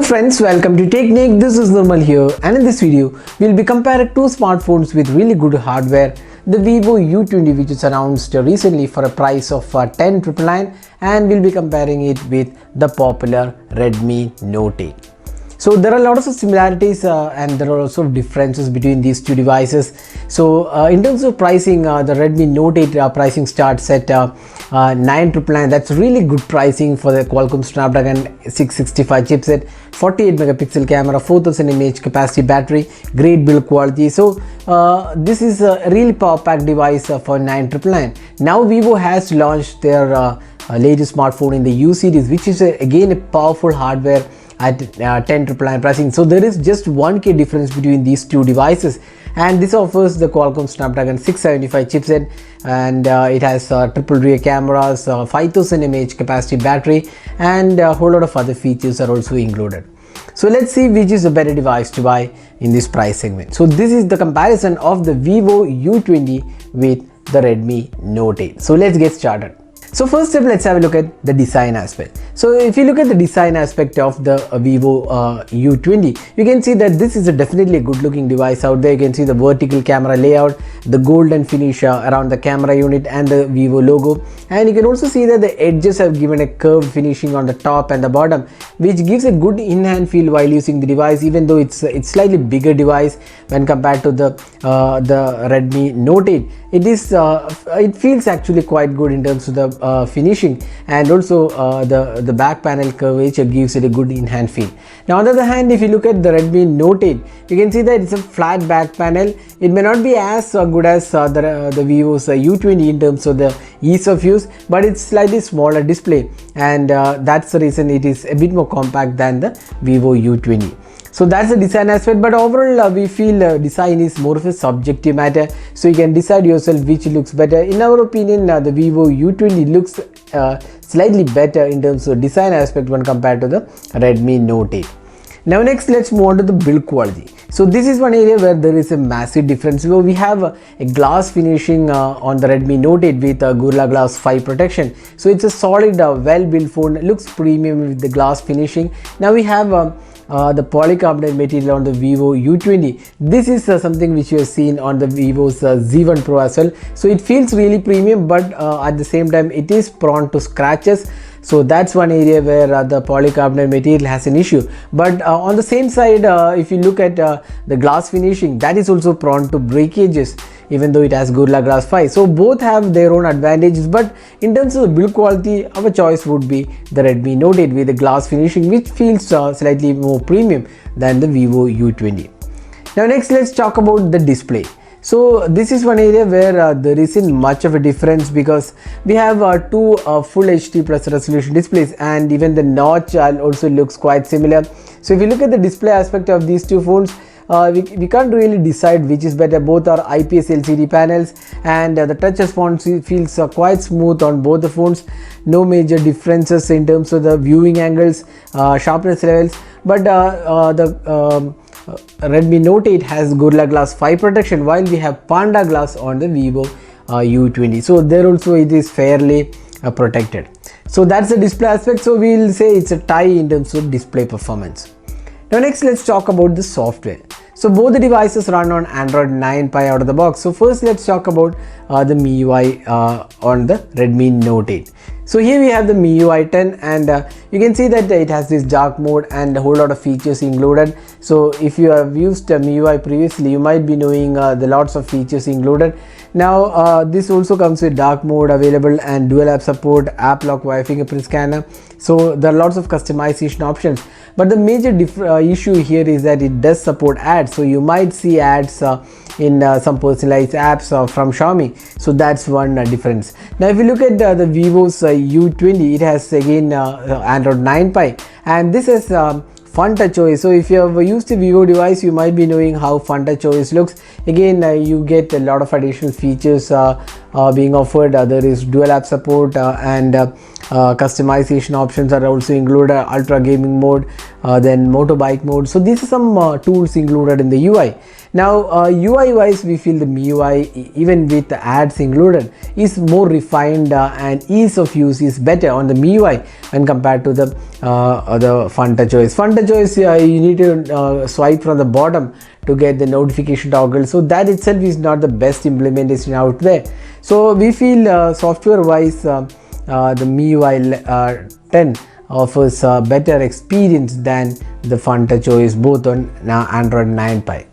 friends, welcome to Technique. This is Nirmal here, and in this video we'll be comparing two smartphones with really good hardware. The Vivo U20, which is announced recently for a price of 10,999, and we'll be comparing it with the popular Redmi Note 8. So there are a lot of similarities and there are also differences between these two devices. So in terms of pricing, the Redmi Note 8 pricing starts at 9,999. That's really good pricing for the Qualcomm Snapdragon 665 chipset, 48 megapixel camera, 4000 mAh capacity battery, great build quality. So this is a really power packed device for 9,999. Now Vivo has launched their latest smartphone in the U series, which is again a powerful hardware at 10,999 pricing. So there is just 1K difference between these two devices, and this offers the Qualcomm Snapdragon 675 chipset, and it has triple rear cameras, 5000 mAh capacity battery, and a whole lot of other features are also included. So let's see which is a better device to buy in this price segment. So this is the comparison of the Vivo U20 with the Redmi Note 8. So let's get started. So first step, let's have a look at the design aspect. So if you look at the design aspect of the Vivo U20, you can see that this is definitely a good looking device out there. You can see the vertical camera layout, the golden finish around the camera unit and the Vivo logo, and you can also see that the edges have given a curved finishing on the top and the bottom, which gives a good in-hand feel while using the device, even though it's slightly bigger device when compared to the Redmi Note 8. It feels actually quite good in terms of the finishing, and also the back panel curvature gives it a good in-hand feel. Now on the other hand, if you look at the Redmi Note 8, you can see that it's a flat back panel. It may not be as good as the Vivo's U20 in terms of the ease of use, but it's slightly smaller display, and that's the reason it is a bit more compact than the Vivo U20. So that's the design aspect, but overall we feel design is more of a subjective matter, so you can decide yourself which looks better. In our opinion, the Vivo U20 looks slightly better in terms of design aspect when compared to the Redmi Note 8. Now next, let's move on to the build quality. So this is one area where there is a massive difference. So we have a glass finishing on the Redmi Note 8 with Gorilla Glass 5 protection. So it's a solid, well built phone, looks premium with the glass finishing. Now we have the polycarbonate material on the Vivo U20. This is something which you have seen on the Vivo's Z1 Pro as well. So it feels really premium, but at the same time it is prone to scratches. So that's one area where the polycarbonate material has an issue. But on the same side, if you look at the glass finishing, that is also prone to breakages, even though it has Gorilla Glass 5. So both have their own advantages, but in terms of the build quality, our choice would be the Redmi Note 8 with the glass finishing, which feels slightly more premium than the Vivo U20. Now next, let's talk about the display. So this is one area where there isn't much of a difference, because we have two full HD plus resolution displays, and even the notch also looks quite similar. So if you look at the display aspect of these two phones, we can't really decide which is better. Both are IPS LCD panels, and the touch response feels quite smooth on both the phones. No major differences in terms of the viewing angles, sharpness levels, but the Redmi Note 8 has Gorilla Glass 5 protection, while we have Panda Glass on the Vivo U20. So there also it is fairly protected. So that's the display aspect. So we'll say it's a tie in terms of display performance. Now next, let's talk about the software. So both the devices run on Android 9 Pie out of the box. So first, let's talk about the MIUI on the Redmi Note 8. So here we have the MIUI 10, and you can see that it has this dark mode and a whole lot of features included. So if you have used MIUI previously, you might be knowing the lots of features included. Now this also comes with dark mode available and dual app support, app lock via fingerprint scanner. So there are lots of customization options, but the major issue here is that it does support ads. So you might see ads in some personalized apps from Xiaomi. So that's one difference. Now if you look at the Vivo's U20, it has again Android 9 Pie, and this is Fun Touch OS. So if you have used a Vivo device, you might be knowing how Fun Touch OS looks. Again, you get a lot of additional features being offered. There is dual app support, and customization options are also included, ultra gaming mode, then motorbike mode. So these are some tools included in the UI. Now UI wise, we feel the MIUI, even with the ads included, is more refined and ease of use is better on the MIUI when compared to the Fun Touch OS. Fun Touch choice, you need to swipe from the bottom to get the notification toggle, so that itself is not the best implementation out there. So we feel software wise the MIUI 10 offers a better experience than the FunTouch OS, both on Android 9 Pie.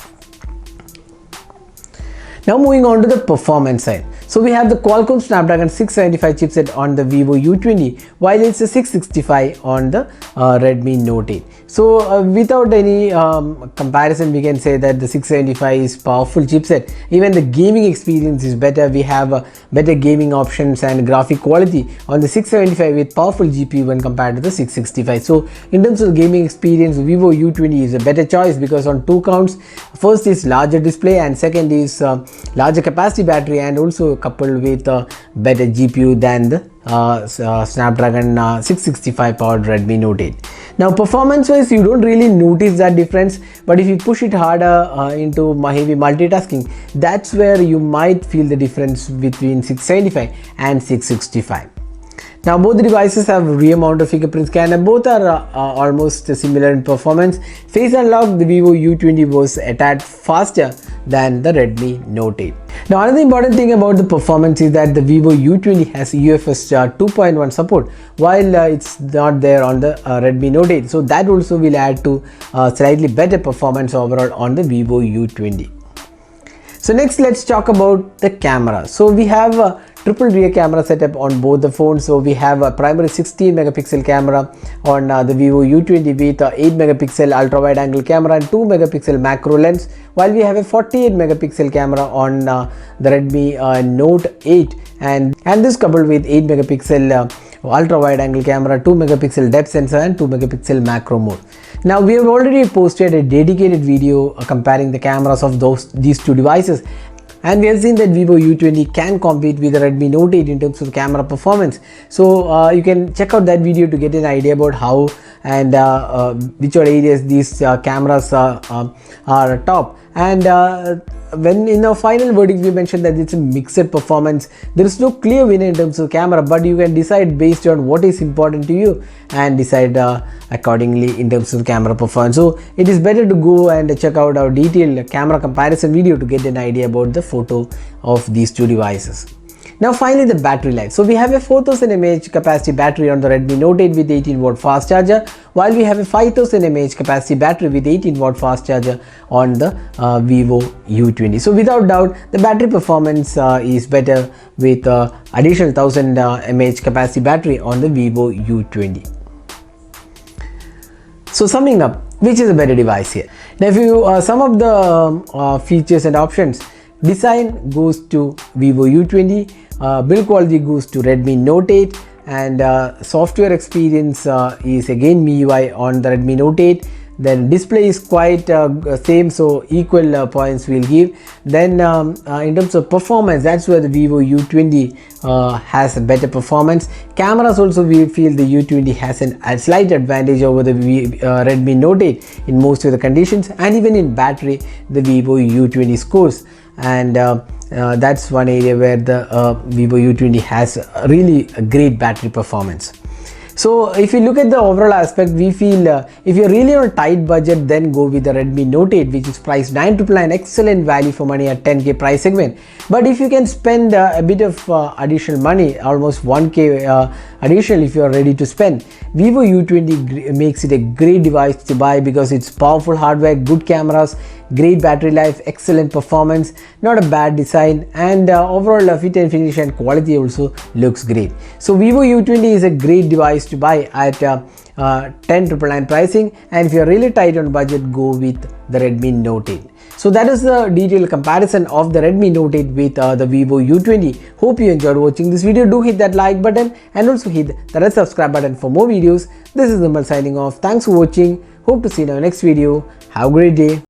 Now moving on to the performance side. So we have the Qualcomm Snapdragon 675 chipset on the Vivo U20, while it's a 665 on the Redmi Note 8. So without any comparison, we can say that the 675 is powerful chipset. Even the gaming experience is better. We have better gaming options and graphic quality on the 675 with powerful GPU when compared to the 665. So in terms of gaming experience, Vivo U20 is a better choice because on two counts. First is larger display, and second is larger capacity battery, and also coupled with a better GPU than the Snapdragon 665 powered Redmi Note 8. Now performance wise, you don't really notice that difference, but if you push it harder into heavy multitasking, that's where you might feel the difference between 675 and 665. Now both the devices have rear mounted fingerprint scanner. Both are almost similar in performance. Face unlock, the Vivo U20 was a tad faster than the Redmi Note 8. Now another important thing about the performance is that the Vivo U20 has UFS 2.1 support, while it's not there on the Redmi Note 8. So that also will add to slightly better performance overall on the Vivo U20. So next, let's talk about the camera. So we have a triple rear camera setup on both the phones. So we have a primary 16 megapixel camera on the Vivo U20 with 8 megapixel ultra wide angle camera and 2 megapixel macro lens, while we have a 48 megapixel camera on the Redmi Note 8, and this coupled with 8 megapixel ultra wide angle camera, 2 megapixel depth sensor and 2 megapixel macro mode. Now we have already posted a dedicated video comparing the cameras of these two devices, and we have seen that Vivo U20 can compete with the Redmi Note 8 in terms of camera performance. So you can check out that video to get an idea about how and which are areas these cameras are top. And when in our final verdict we mentioned that it's a mixed performance. There is no clear winner in terms of camera, but you can decide based on what is important to you and decide accordingly in terms of camera performance. So it is better to go and check out our detailed camera comparison video to get an idea about the photo of these two devices. Now finally, the battery life. So we have a 4000 mAh capacity battery on the Redmi Note 8 with 18 watt fast charger, while we have a 5000 mAh capacity battery with 18 watt fast charger on the Vivo U20. So without doubt, the battery performance is better with additional 1000 mAh capacity battery on the Vivo U20. So summing up, which is a better device here? Now if you sum up the features and options, design goes to Vivo U20, build quality goes to Redmi Note 8, and software experience is again MIUI on the Redmi Note 8. Then display is quite same, so equal points we'll give. Then in terms of performance, that's where the Vivo U20 has a better performance. Cameras also, we feel the U20 has a slight advantage over the Redmi Note 8 in most of the conditions, and even in battery the Vivo U20 scores. And that's one area where the Vivo U20 has really a great battery performance. So if you look at the overall aspect, we feel if you're really on a tight budget, then go with the Redmi Note 8, which is priced 999, excellent value for money at 10k price segment. But if you can spend a bit of additional money, almost 1k additional if you are ready to spend, Vivo U20 makes it a great device to buy because it's powerful hardware, good cameras, great battery life, excellent performance, not a bad design, and overall fit and finish and quality also looks great. So Vivo U20 is a great device to buy at 10,999 pricing, and if you're really tight on budget, go with the Redmi Note 8. So that is the detailed comparison of the Redmi Note 8 with the Vivo U20. Hope you enjoyed watching this video. Do hit that like button and also hit the red subscribe button for more videos. This is Nirmal signing off. Thanks for watching. Hope to see you in our next video. Have a great day.